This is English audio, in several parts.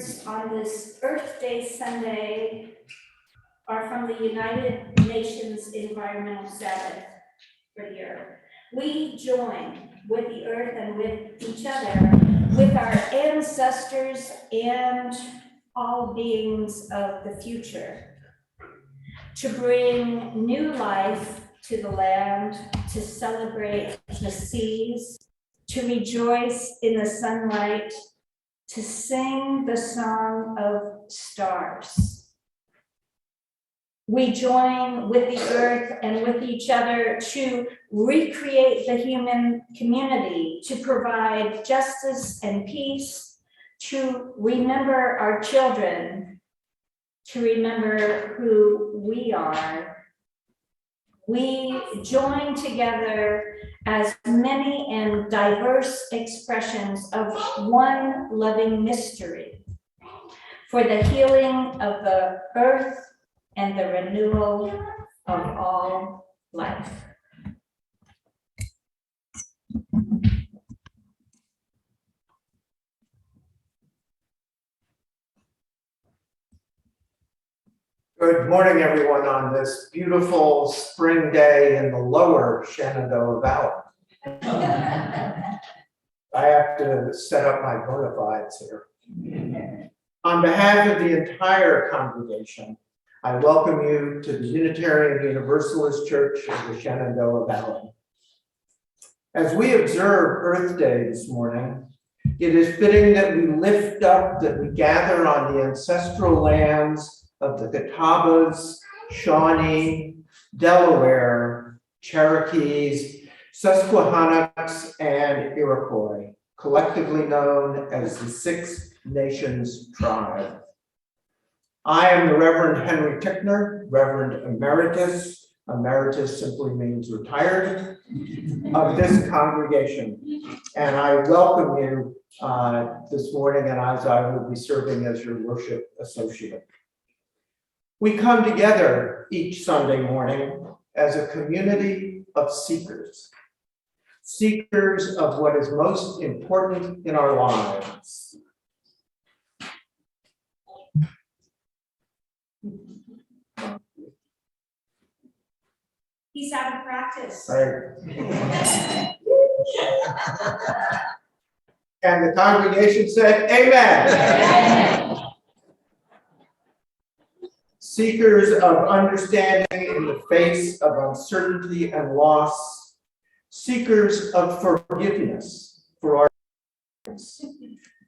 words on this Earth Day Sunday are from the United Nations Environmental Sabbath for the Earth. We join with the earth and with each other, with our ancestors and all beings of the future, to bring new life to the land, to celebrate the seas, to rejoice in the sunlight, to sing the song of stars. We join with the earth and with each other to recreate the human community, to provide justice and peace, to remember our children, to remember who we are. We join together as many and diverse expressions of one loving mystery for the healing of the earth and the renewal of all life. Good morning, everyone, on this beautiful spring day in the lower Shenandoah Valley. I have to set up my bona fides here. On behalf of the entire congregation, I welcome you to the Unitarian Universalist Church of the Shenandoah Valley. As we observe Earth Day this morning, it is fitting that we lift up, that we gather on the ancestral lands of the Catawbas, Shawnee, Delaware, Cherokees, Susquehannocks, and Iroquois, collectively known as the Six Nations Tribe. I am the Reverend Henry Tickner, Reverend Emeritus. Emeritus simply means retired, of this congregation. And I welcome you this morning, and as I will be serving as your worship associate. We come together each Sunday morning as a community of seekers, seekers of what is most important in our lives. He's out of practice. Right. And the congregation said, Amen. Seekers of understanding in the face of uncertainty and loss, seekers of forgiveness for our sins,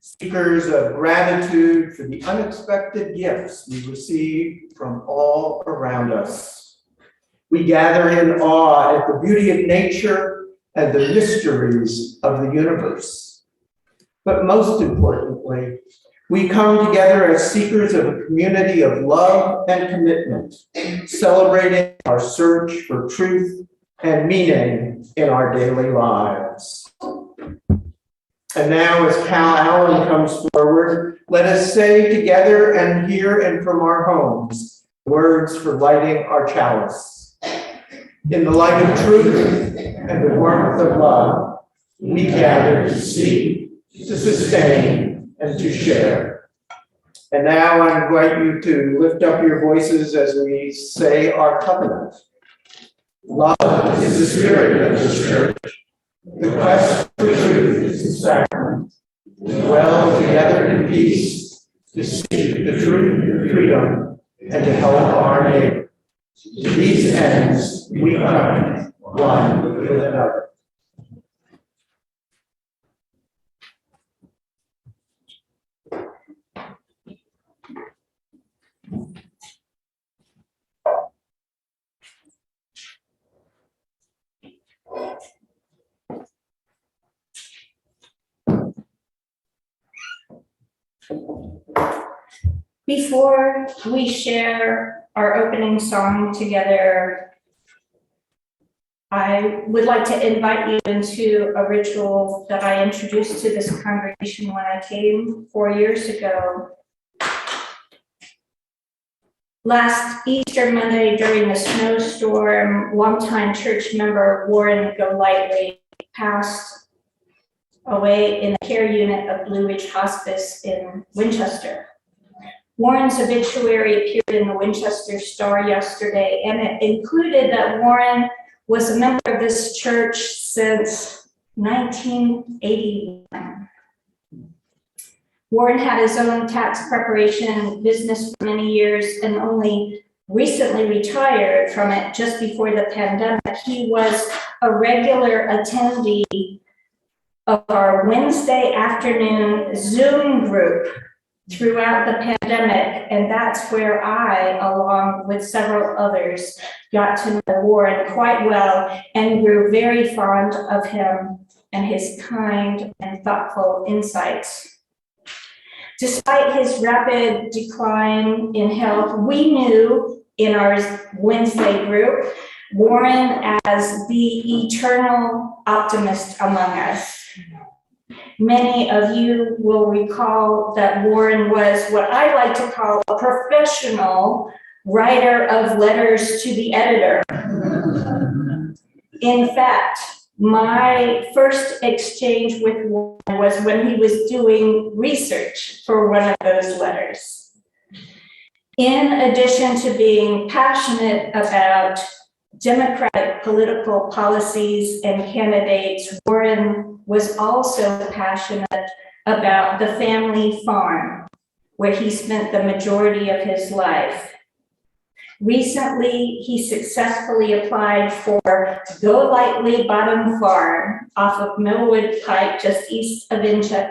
seekers of gratitude for the unexpected gifts we receive from all around us. We gather in awe at the beauty of nature and the mysteries of the universe. But most importantly, we come together as seekers of a community of love and commitment, celebrating our search for truth and meaning in our daily lives. And now, as Cal Allen comes forward, let us say together and hear and from our homes words for lighting our chalice. In the light of truth and the warmth of love, we gather to seek, to sustain, and to share. And now I invite you to lift up your voices as we say our covenant. Love is the spirit of this church. The quest for truth is the sacrament. We dwell together in peace to seek the truth and freedom and to help our neighbor. To these ends, we covenant one with another. Before we share our opening song together, I would like to invite you into a ritual that I introduced to this congregation when I came 4 years ago. Last Easter Monday during the snowstorm, longtime church member Warren Golightly passed away in the care unit of Blue Ridge Hospice in Winchester. Warren's obituary appeared in the Winchester Star yesterday, and it included that Warren was a member of this church since 1981. Warren had his own tax preparation business for many years and only recently retired from it just before the pandemic. He was a regular attendee of our Wednesday afternoon Zoom group throughout the pandemic, and that's where I, along with several others, got to know Warren quite well and grew very fond of him and his kind and thoughtful insights. Despite his rapid decline in health, we knew in our Wednesday group Warren as the eternal optimist among us. Many of you will recall that Warren was what I like to call a professional writer of letters to the editor. In fact, my first exchange with Warren was when he was doing research for one of those letters. In addition to being passionate about Democratic political policies and candidates, Warren was also passionate about the family farm, where he spent the majority of his life. Recently, he successfully applied for Go Lightly Bottom Farm off of Millwood Pike, just east of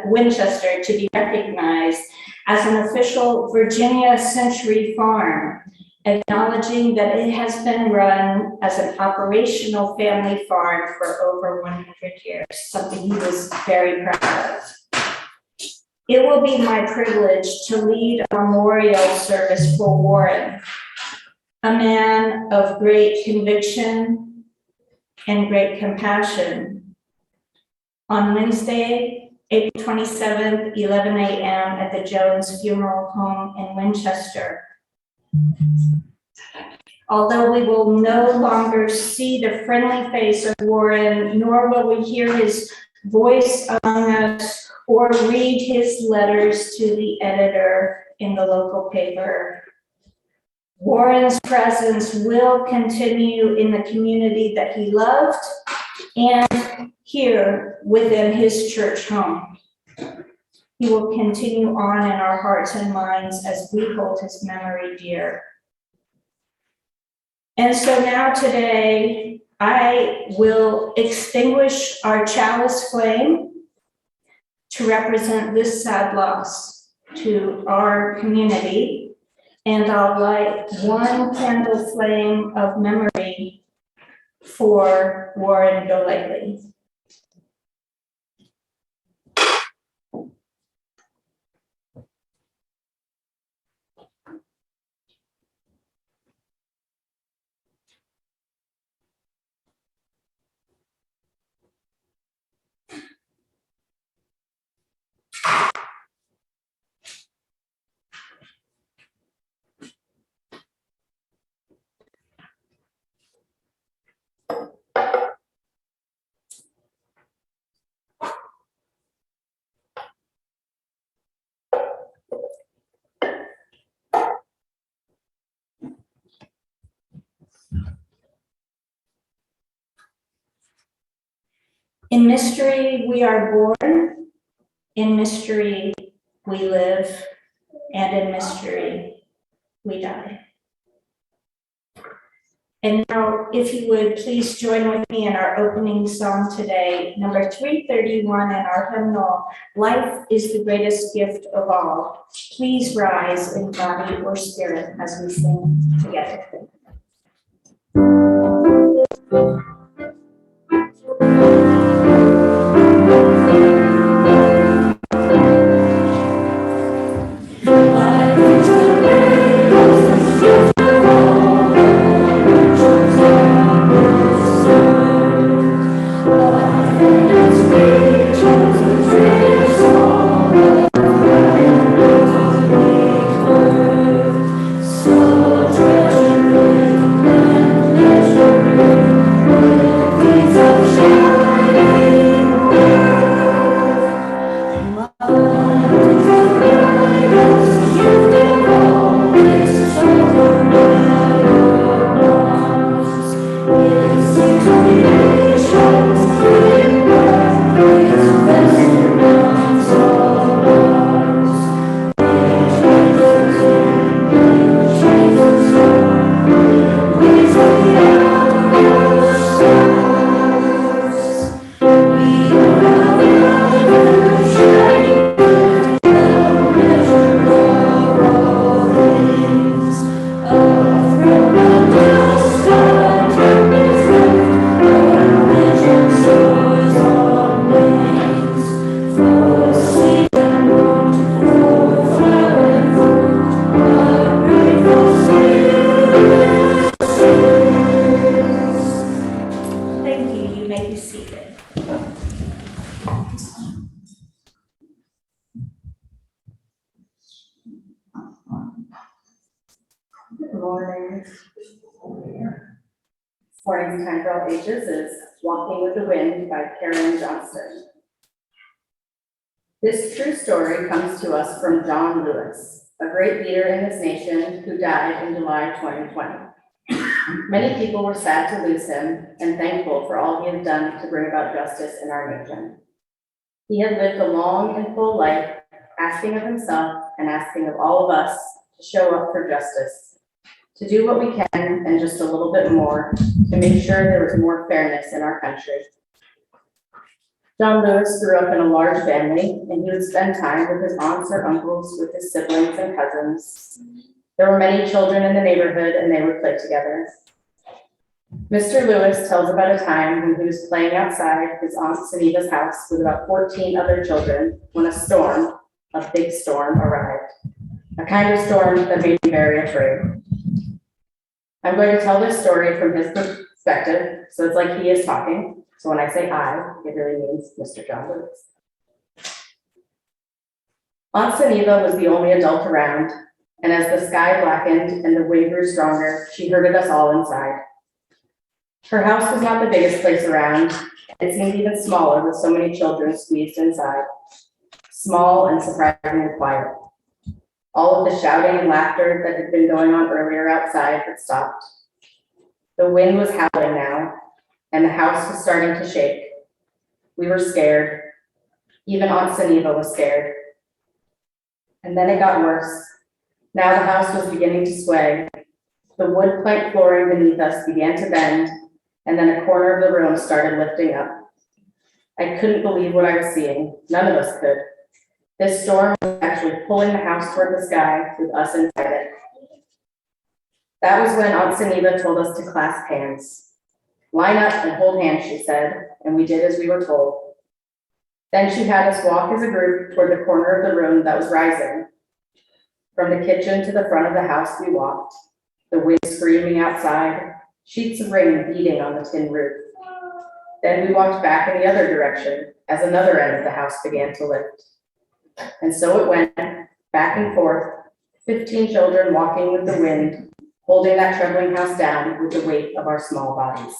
Winchester, to be recognized as an official Virginia Century Farm, acknowledging that it has been run as an operational family farm for over 100 years, something he was very proud of. It will be my privilege to lead a memorial service for Warren, a man of great conviction and great compassion, on Wednesday, April 27th, 11 a.m. at the Jones Funeral Home in Winchester. Although we will no longer see the friendly face of Warren, nor will we hear his voice among us or read his letters to the editor in the local paper, Warren's presence will continue in the community that he loved and here within his church home. He will continue on in our hearts and minds as we hold his memory dear. And so now today, I will extinguish our chalice flame to represent this sad loss to our community. And I'll light one candle flame of memory for Warren Golightly. In mystery, we are born, in mystery, we live, and in mystery, we die. And now, if you would please join with me in our opening song today, number 331 in our hymnal, Life is the Greatest Gift of All. Please rise in body or spirit as we sing together. Treasure Morning. Morning's time for all ages is Walking with the Wind by Karen Johnston. This true story comes to us from John Lewis, a great leader in his nation who died in July 2020. Many people were sad to lose him and thankful for all he had done to bring about justice in our nation. He had lived a long and full life, asking of himself and asking of all of us to show up for justice, to do what we can and just a little bit more to make sure there was more fairness in our country. John Lewis grew up in a large family, and he would spend time with his aunts or uncles, with his siblings and cousins. There were many children in the neighborhood, and they would play together. Mr. Lewis tells about a time when he was playing outside his Aunt Suniva's house with about 14 other children when a storm, a big storm, arrived. A kind of storm that made him very afraid. I'm going to tell this story from his perspective, so it's like he is talking. So when I say I, it really means Mr. John Lewis. Aunt Suniva was the only adult around, and as the sky blackened and the wind grew stronger, she herded us all inside. Her house was not the biggest place around. It seemed even smaller with so many children squeezed inside. Small and surprisingly quiet. All of the shouting and laughter that had been going on earlier outside had stopped. The wind was howling now, and the house was starting to shake. We were scared. Even Aunt Suniva was scared. And then it got worse. Now the house was beginning to sway. The wood plank flooring beneath us began to bend, and then a corner of the room started lifting up. I couldn't believe what I was seeing. None of us could. This storm was actually pulling the house toward the sky with us inside it. That was when Aunt Suniva told us to clasp hands. Line up and hold hands, she said, and we did as we were told. Then she had us walk as a group toward the corner of the room that was rising. From the kitchen to the front of the house we walked, the wind screaming outside, sheets of rain beating on the tin roof. Then we walked back in the other direction as another end of the house began to lift. And so it went, back and forth, 15 children walking with the wind, holding that trembling house down with the weight of our small bodies.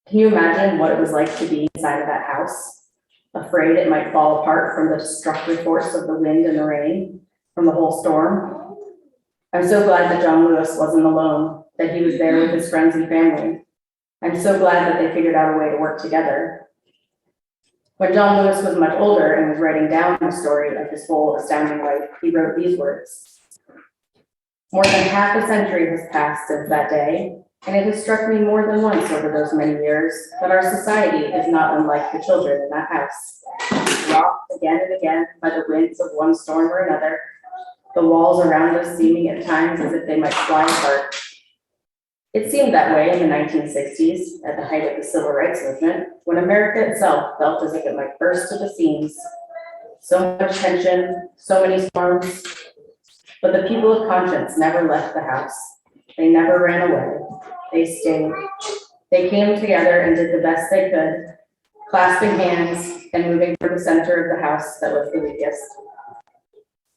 Can you imagine what it was like to be inside of that house, afraid it might fall apart from the destructive force of the wind and the rain, from the whole storm? I'm so glad that John Lewis wasn't alone, that he was there with his friends and family. I'm so glad that they figured out a way to work together. When John Lewis was much older and was writing down the story of his whole astounding life, he wrote these words. More than half a century has passed since that day, and it has struck me more than once over those many years that our society is not unlike the children in that house. Rocked again and again by the winds of one storm or another, the walls around us seeming at times as if they might fly apart. It seemed that way in the 1960s, at the height of the Civil Rights Movement, when America itself felt as if it might burst to the seams. So much tension, so many storms, but the people of conscience never left the house. They never ran away. They stayed. They came together and did the best they could, clasping hands and moving toward the center of the house that was the weakest.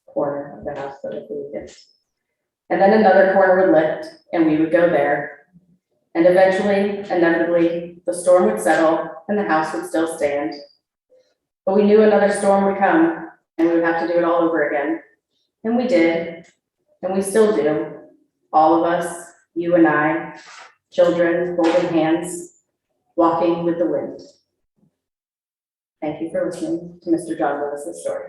Corner of the house that was the weakest. And then another corner would lift, and we would go there. And eventually, inevitably, the storm would settle, and the house would still stand. But we knew another storm would come, and we would have to do it all over again. And we did, and we still do. All of us, you and I, children holding hands, walking with the wind. Thank you for listening to Mr. John Lewis's story.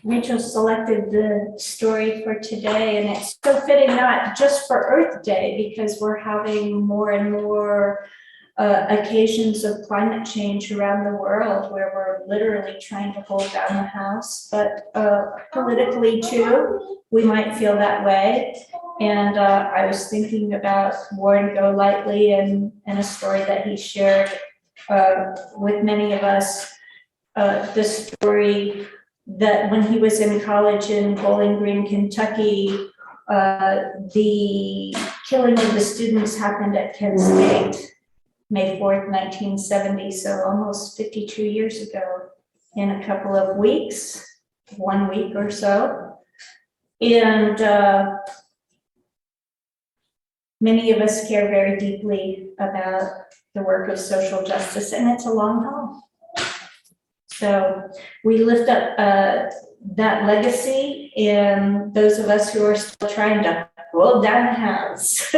Rachel selected the story for today, and it's so fitting, not just for Earth Day, because we're having more and more occasions of climate change around the world where we're literally trying to hold down the house, but politically too, we might feel that way. And I was thinking about Warren Golightly and a story that he shared with many of us, the story that when he was in college in Bowling Green, Kentucky, The killing of the students happened at Kent State, May 4th, 1970, so almost 52 years ago, in a couple of weeks, 1 week or so. And many of us care very deeply about the work of social justice, and it's a long haul. So we lift up that legacy, and those of us who are still trying to hold down the house.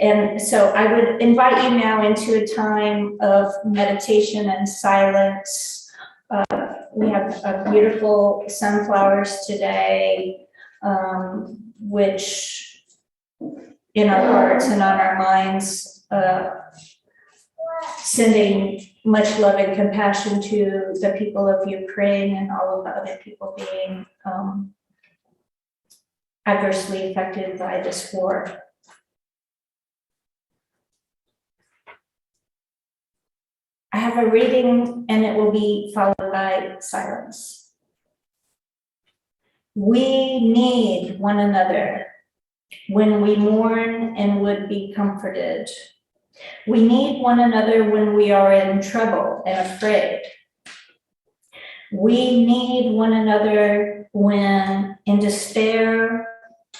And so I would invite you now into a time of meditation and silence. We have beautiful sunflowers today, which in our hearts and on our minds, sending much love and compassion to the people of Ukraine and all of the other people being adversely affected by this war. I have a reading, and it will be followed by silence. We need one another when we mourn and would be comforted. We need one another when we are in trouble and afraid. We need one another when in despair,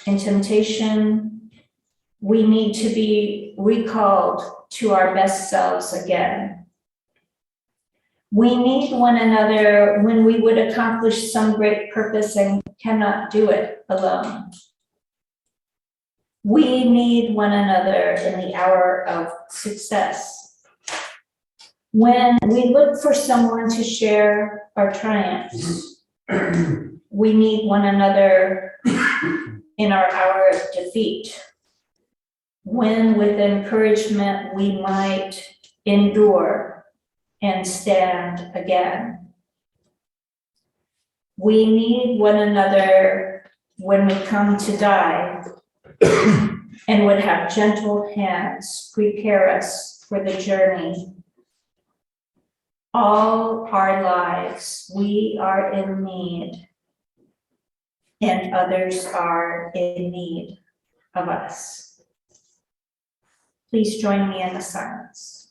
in temptation, we need to be recalled to our best selves again. We need one another when we would accomplish some great purpose and cannot do it alone. We need one another in the hour of success. When we look for someone to share our triumphs, we need one another in our hour of defeat. When with encouragement we might endure and stand again. We need one another when we come to die and would have gentle hands prepare us for the journey. All our lives we are in need, and others are in need of us. Please join me in the silence.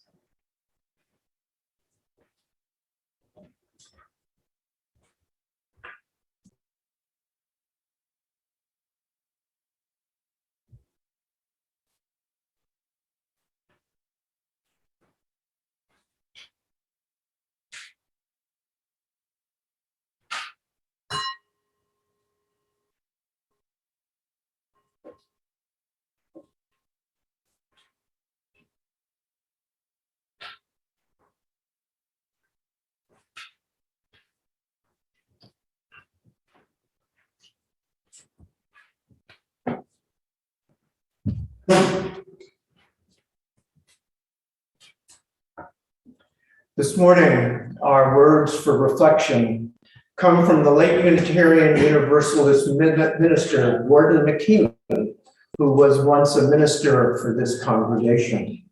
This morning, our words for reflection come from the late Unitarian Universalist minister, Gordon McKeown, who was once a minister for this congregation.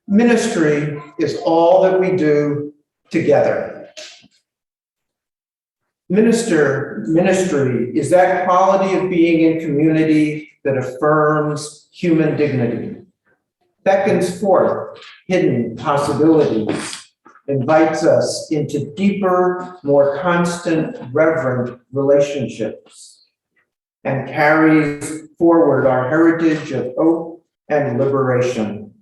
Ministry is all that we do together. Ministry is that quality of being in community that affirms human dignity, beckons forth hidden possibilities, invites us into deeper, more constant, reverent relationships, and carries forward our heritage of hope and liberation.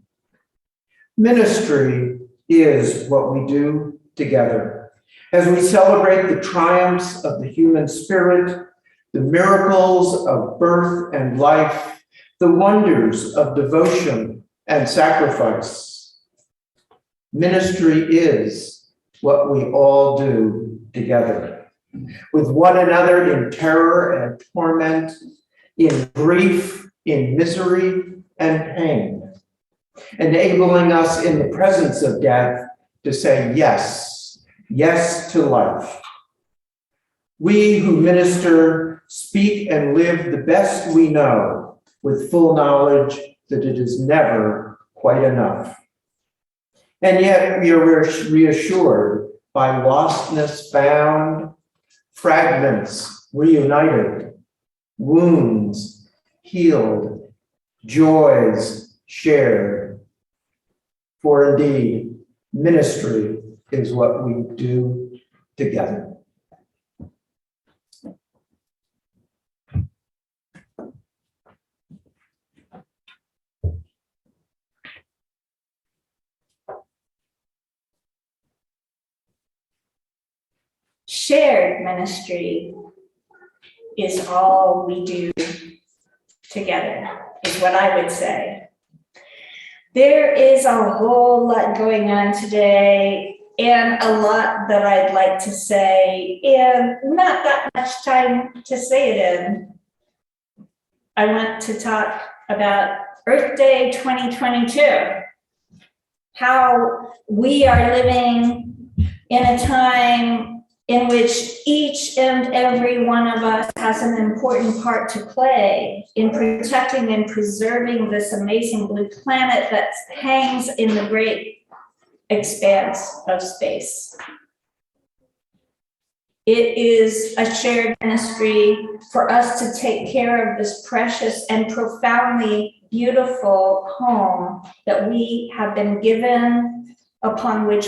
Ministry is what we do together as we celebrate the triumphs of the human spirit, the miracles of birth and life, the wonders of devotion and sacrifice. Ministry is what we all do together, with one another in terror and torment, in grief, in misery and pain, enabling us in the presence of death to say yes, yes to life. We who minister speak and live the best we know, with full knowledge that it is never quite enough. And yet we are reassured by lostness found, fragments reunited, wounds healed, joys shared. For indeed, ministry is what we do together. Shared ministry is all we do together, is what I would say. There is a whole lot going on today and a lot that I'd like to say, and not that much time to say it in. I want to talk about Earth Day 2022, how we are living in a time in which each and every one of us has an important part to play in protecting and preserving this amazing blue planet that hangs in the great expanse of space. It is a shared ministry for us to take care of this precious and profoundly beautiful home that we have been given upon which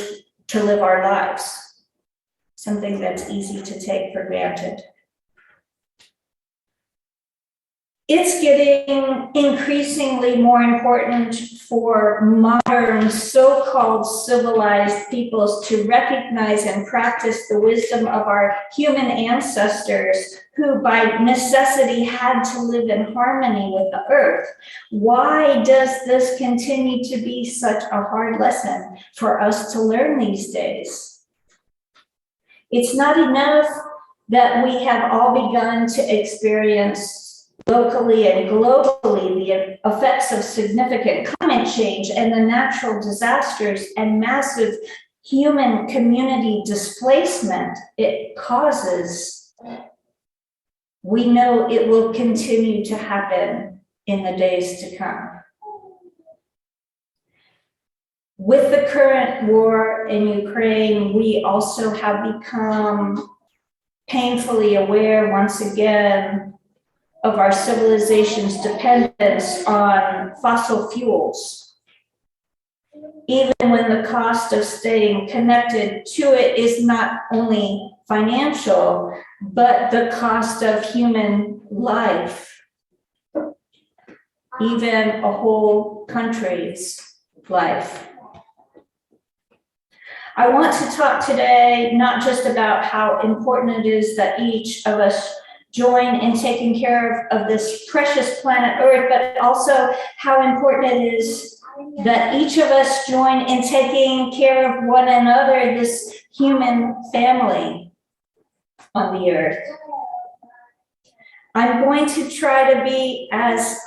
to live our lives. Something that's easy to take for granted. It's getting increasingly more important for modern so-called civilized peoples to recognize and practice the wisdom of our human ancestors who by necessity had to live in harmony with the earth. Why does this continue to be such a hard lesson for us to learn these days? It's not enough that we have all begun to experience locally and globally the effects of significant climate change and the natural disasters and massive human community displacement it causes. We know it will continue to happen in the days to come. With the current war in Ukraine, we also have become painfully aware once again of our civilization's dependence on fossil fuels, even when the cost of staying connected to it is not only financial, but the cost of human life, even a whole country's life. I want to talk today not just about how important it is that each of us join in taking care of this precious planet Earth, but also how important it is that each of us join in taking care of one another, this human family on the Earth. I'm going to try to be as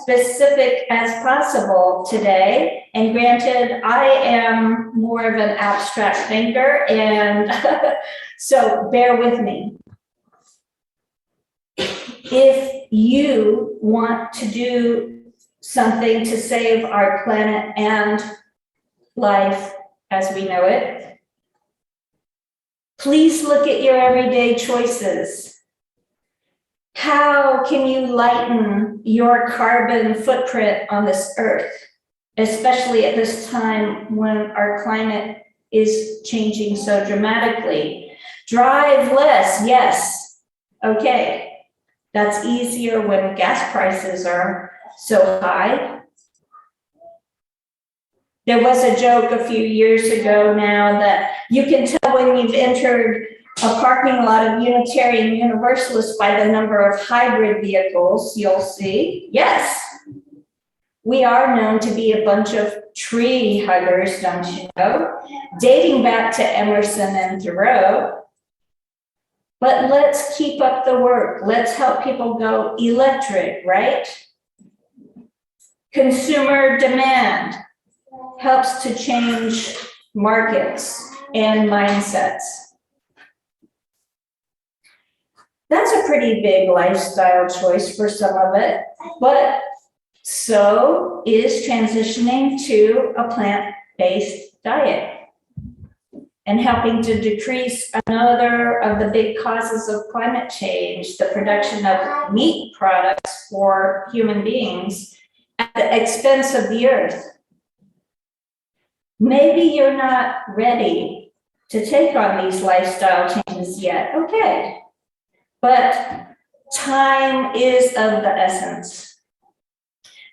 specific as possible today. And granted, I am more of an abstract thinker, and so bear with me. If you want to do something to save our planet and life as we know it, please look at your everyday choices. How can you lighten your carbon footprint on this earth, especially at this time when our climate is changing so dramatically? Drive less, yes. Okay, that's easier when gas prices are so high. There was a joke a few years ago now that you can tell when you've entered a parking lot of Unitarian Universalist by the number of hybrid vehicles you'll see. Yes, we are known to be a bunch of tree huggers, don't you know? Dating back to Emerson and Thoreau. But let's keep up the work. Let's help people go electric, right? Consumer demand helps to change markets and mindsets. That's a pretty big lifestyle choice for some of it, but so is transitioning to a plant-based diet. and helping to decrease another of the big causes of climate change, the production of meat products for human beings at the expense of the earth. Maybe you're not ready to take on these lifestyle changes yet, okay. But time is of the essence.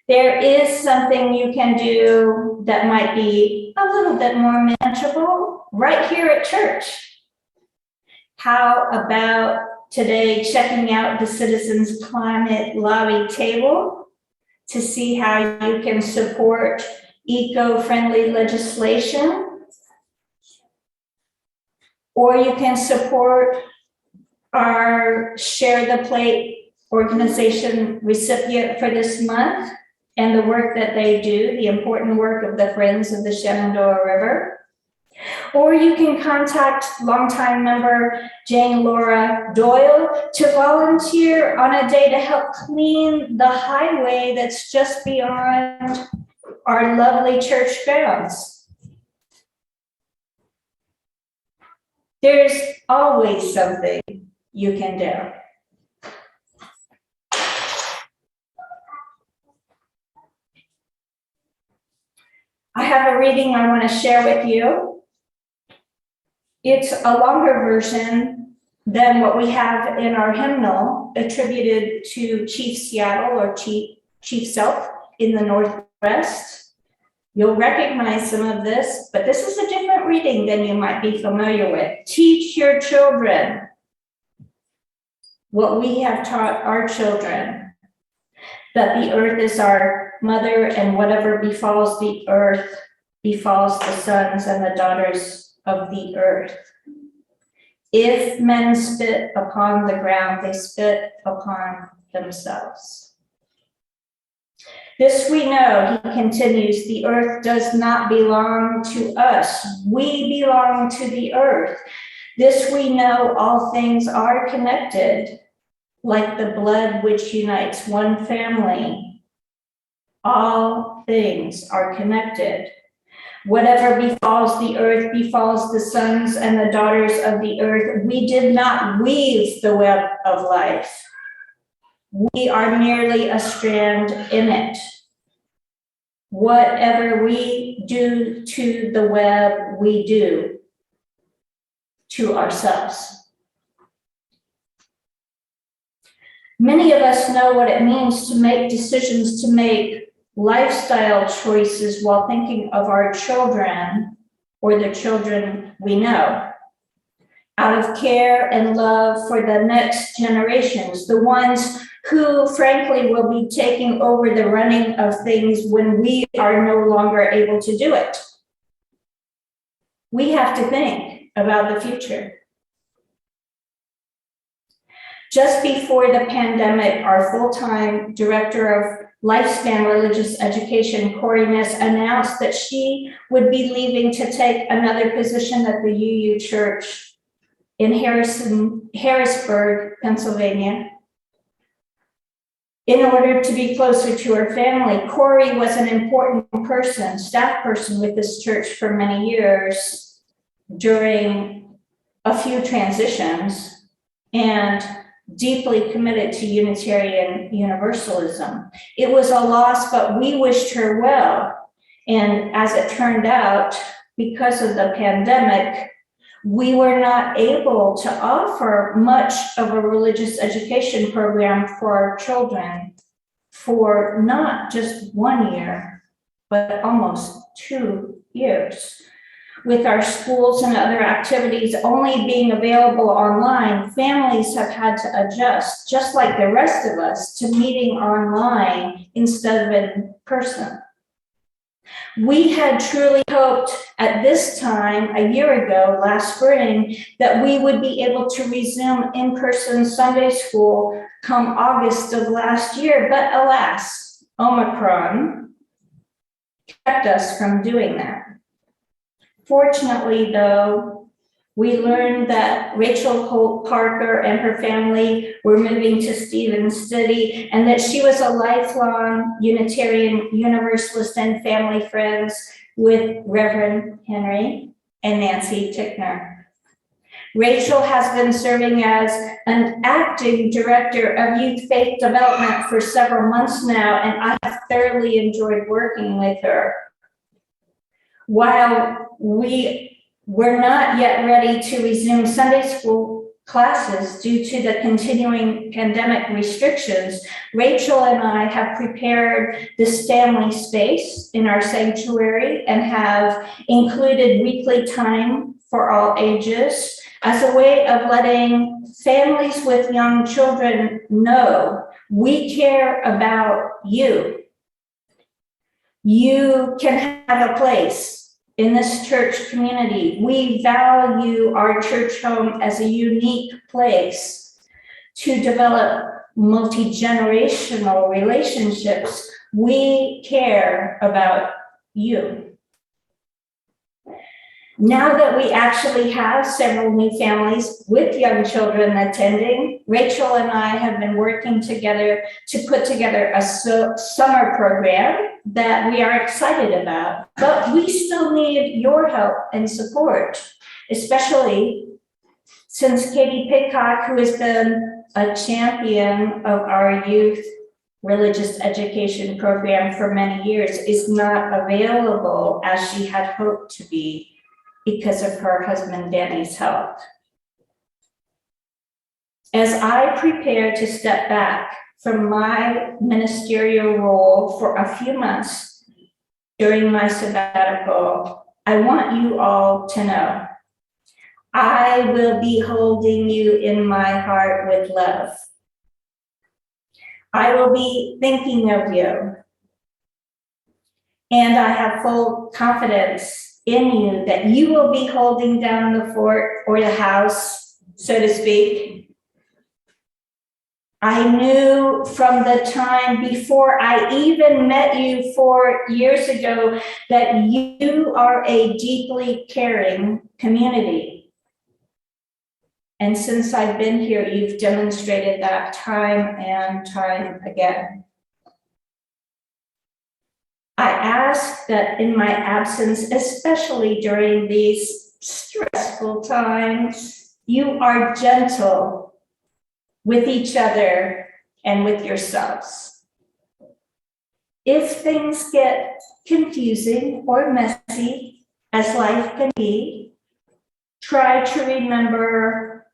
There is something you can do that might be a little bit more manageable right here at church. How about today checking out the Citizens Climate Lobby table to see how you can support eco-friendly legislation? Or you can support our Share the Plate organization recipient for this month and the work that they do, the important work of the Friends of the Shenandoah River. Or you can contact longtime member Jane Laura Doyle to volunteer on a day to help clean the highway that's just beyond our lovely church grounds. There's always something you can do. I have a reading I want to share with you. It's a longer version than what we have in our hymnal attributed to Chief Seattle or Chief Self in the Northwest. You'll recognize some of this, but this is a different reading than you might be familiar with. Teach your children what we have taught our children, that the earth is our mother, and whatever befalls the earth befalls the sons and the daughters of the earth. If men spit upon the ground, they spit upon themselves. This we know, he continues, the earth does not belong to us. We belong to the earth. This we know, all things are connected, like the blood which unites one family. All things are connected. Whatever befalls the earth befalls the sons and the daughters of the earth. We did not weave the web of life. We are merely a strand in it. Whatever we do to the web, we do to ourselves. Many of us know what it means to make decisions, to make lifestyle choices while thinking of our children or the children we know. Out of care and love for the next generations, the ones who frankly will be taking over the running of things when we are no longer able to do it. We have to think about the future. Just before the pandemic, our full-time director of Lifespan Religious Education, Corey Ness, announced that she would be leaving to take another position at the UU Church in Harrisburg, Pennsylvania, in order to be closer to her family. Corey was an important person, staff person with this church for many years during a few transitions, and deeply committed to Unitarian Universalism. It was a loss, but we wished her well. And as it turned out, because of the pandemic, we were not able to offer much of a religious education program for our children for not just 1 year, but almost 2 years. With our schools and other activities only being available online, families have had to adjust, just like the rest of us, to meeting online instead of in person. We had truly hoped at this time, a year ago, last spring, that we would be able to resume in-person Sunday school come August of last year, but alas, Omicron kept us from doing that. Fortunately, though, we learned that Rachel Holt Parker and her family were moving to Stevens City, and that she was a lifelong Unitarian Universalist and family friends with Reverend Henry and Nancy Tickner. Rachel has been serving as an acting director of youth faith development for several months now, and I have thoroughly enjoyed working with her. While we were not yet ready to resume Sunday school classes due to the continuing pandemic restrictions, Rachel and I have prepared this family space in our sanctuary and have included weekly time for all ages as a way of letting families with young children know we care about you. You can have a place in this church community. We value our church home as a unique place to develop multi-generational relationships. We care about you. Now that we actually have several new families with young children attending, Rachel and I have been working together to put together a summer program that we are excited about. But we still need your help and support, especially since Katie Pitcock, who has been a champion of our youth religious education program for many years, is not available as she had hoped to be because of her husband Danny's health. As I prepare to step back from my ministerial role for a few months during my sabbatical, I want you all to know I will be holding you in my heart with love. I will be thinking of you, and I have full confidence in you that you will be holding down the fort or the house, so to speak. I knew from the time before I even met you 4 years ago that you are a deeply caring community. And since I've been here, you've demonstrated that time and time again. I ask that in my absence, especially during these stressful times, you are gentle with each other and with yourselves. If things get confusing or messy, as life can be, try to remember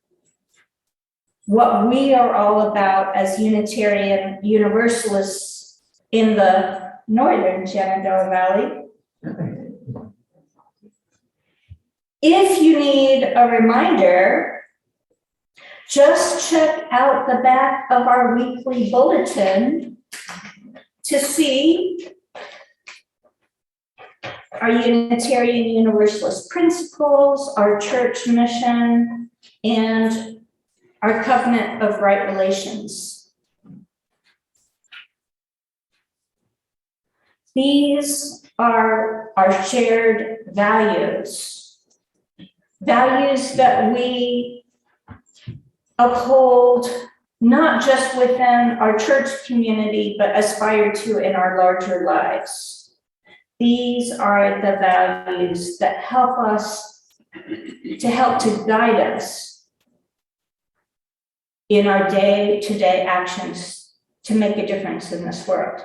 what we are all about as Unitarian Universalists in the northern Shenandoah Valley. If you need a reminder, just check out the back of our weekly bulletin to see our Unitarian Universalist principles, our church mission, and our covenant of right relations. These are our shared values, values that we uphold not just within our church community, but aspire to in our larger lives. These are the values that help to guide us in our day-to-day actions to make a difference in this world.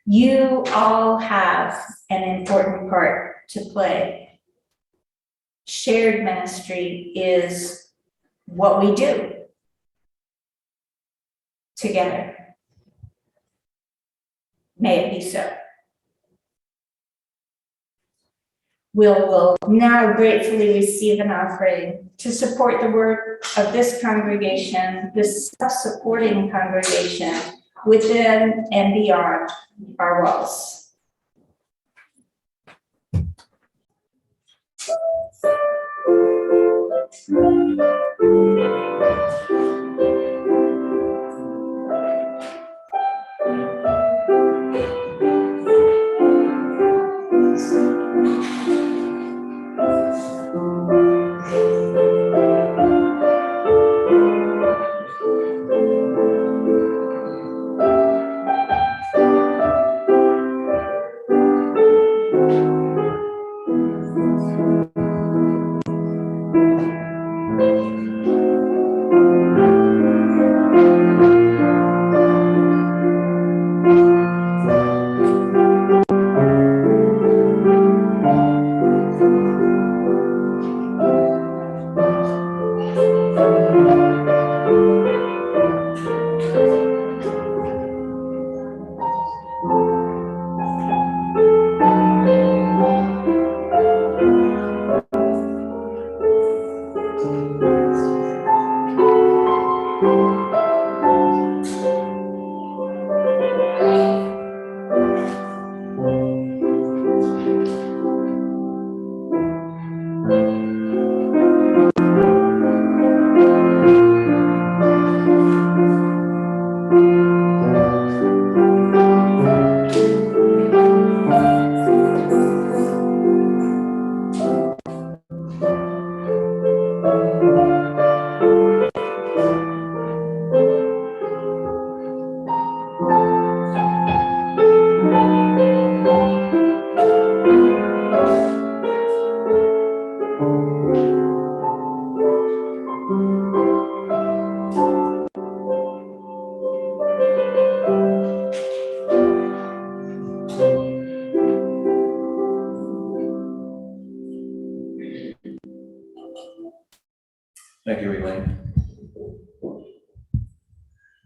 You all have an important part to play. Shared ministry is what we do together. May it be so. We'll now gratefully receive an offering to support the work of this congregation, this self-supporting congregation, within and beyond our walls. evening.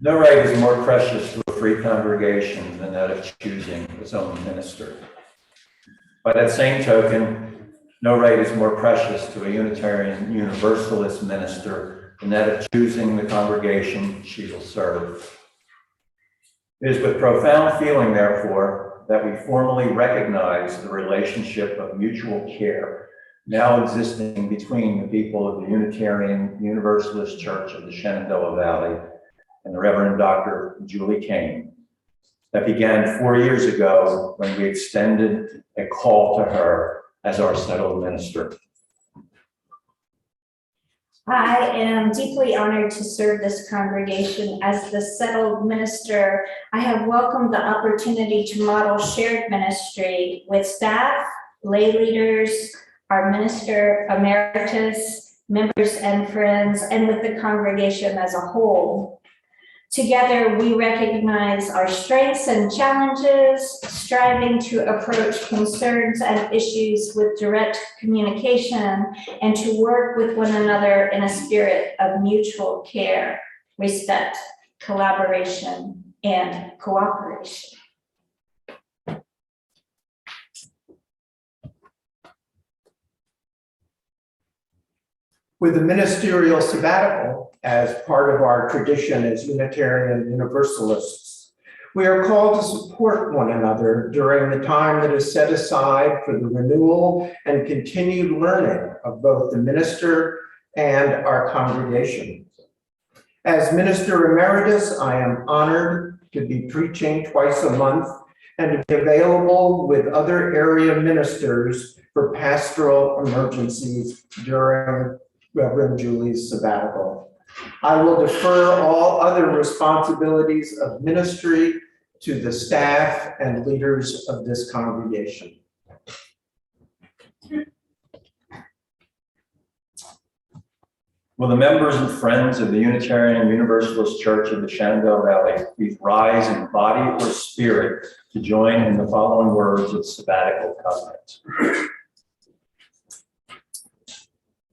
No right is more precious to a free congregation than that of choosing its own minister. By that same token, no right is more precious to a Unitarian Universalist minister than that of choosing the congregation she will serve. It is with profound feeling, therefore, that we formally recognize the relationship of mutual care now existing between the people of the Unitarian Universalist Church of the Shenandoah Valley and the Reverend Dr. Julie Kane, that began 4 years ago when we extended a call to her as our settled minister. I am deeply honored to serve this congregation as the settled minister. I have welcomed the opportunity to model shared ministry with staff, lay leaders, our minister emeritus, members and friends, and with the congregation as a whole. Together, we recognize our strengths and challenges, striving to approach concerns and issues with direct communication and to work with one another in a spirit of mutual care, respect, collaboration, and cooperation. With the ministerial sabbatical, as part of our tradition as Unitarian Universalists, we are called to support one another during the time that is set aside for the renewal and continued learning of both the minister and our congregation. As minister emeritus, I am honored to be preaching twice a month and to be available with other area ministers for pastoral emergencies during Reverend Julie's sabbatical. I will defer all other responsibilities of ministry to the staff and leaders of this congregation. Will the members and friends of the Unitarian Universalist Church of the Shenandoah Valley please rise in body or spirit to join in the following words of sabbatical covenant.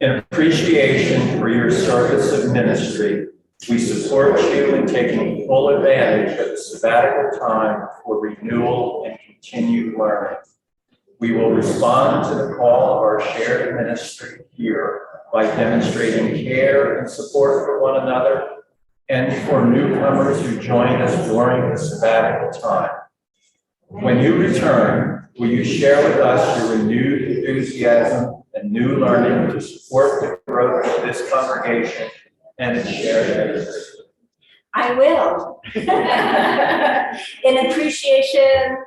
In appreciation for your service of ministry, we support you in taking full advantage of the sabbatical time for renewal and continued learning. We will respond to the call of our shared ministry here by demonstrating care and support for one another and for newcomers who join us during the sabbatical time. When you return, will you share with us your renewed enthusiasm and new learning to support the growth of this congregation and its shared ministry? I will. In appreciation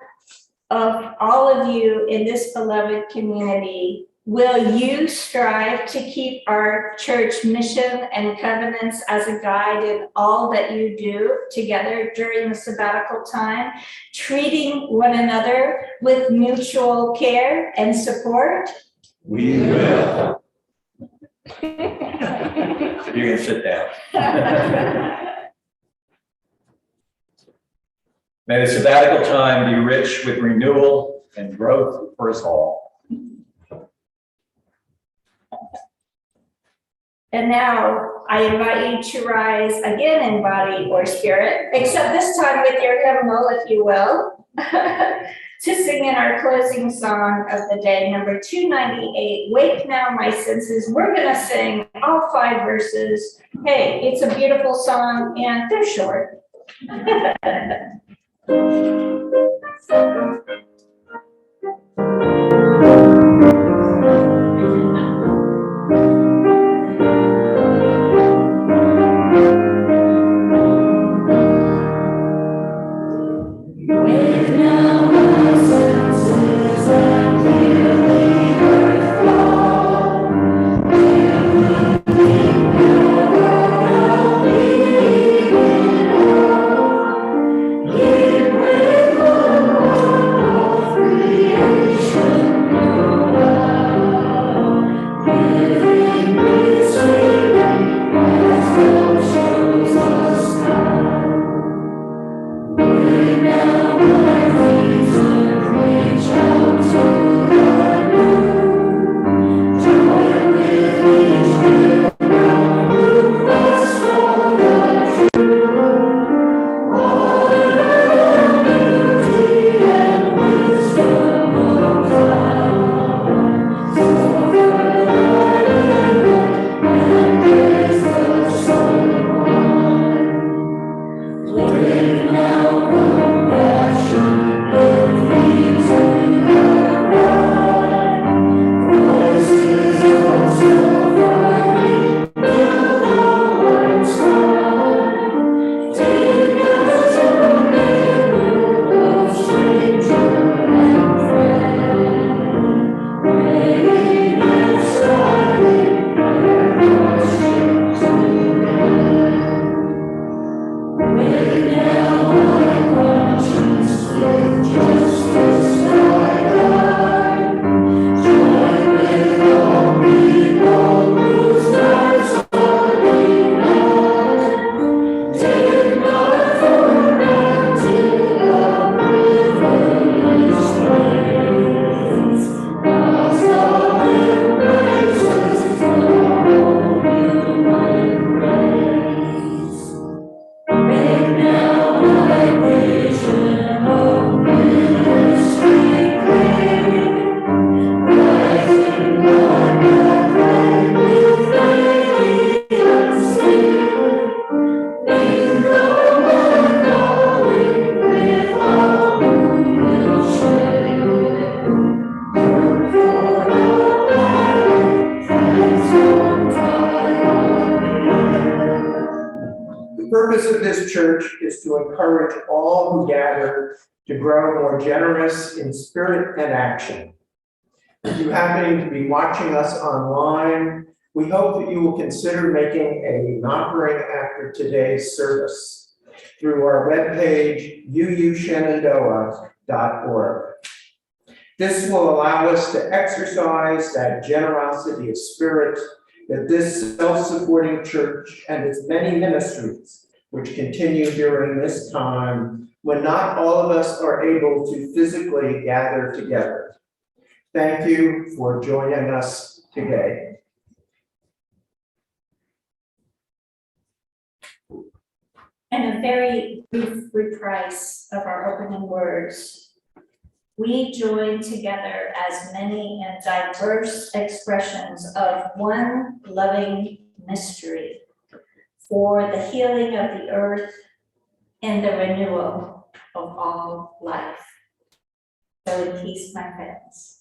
of all of you in this beloved community, will you strive to keep our church mission and covenants as a guide in all that you do together during the sabbatical time, treating one another with mutual care and support? We will. You can sit down. May the sabbatical time be rich with renewal and growth for us all. And now I invite you to rise again in body or spirit, except this time with your hymnal, if you will, to sing in our closing song of the day, number 298, Wake Now My Senses. We're going to sing all 5 verses. Hey, it's a beautiful song and they're short. purpose of this church is to encourage all who gather to grow more generous in spirit and action. If you happen to be watching us online, we hope that you will consider making an offering after today's service through our webpage, uushenandoah.org. This will allow us to exercise that generosity of spirit that this self-supporting church and its many ministries, which continue during this time when not all of us are able to physically gather together. Thank you for joining us today. And a very brief reprise of our opening words. We join together as many and diverse expressions of one loving mystery for the healing of the earth and the renewal of all life. So in peace, my friends.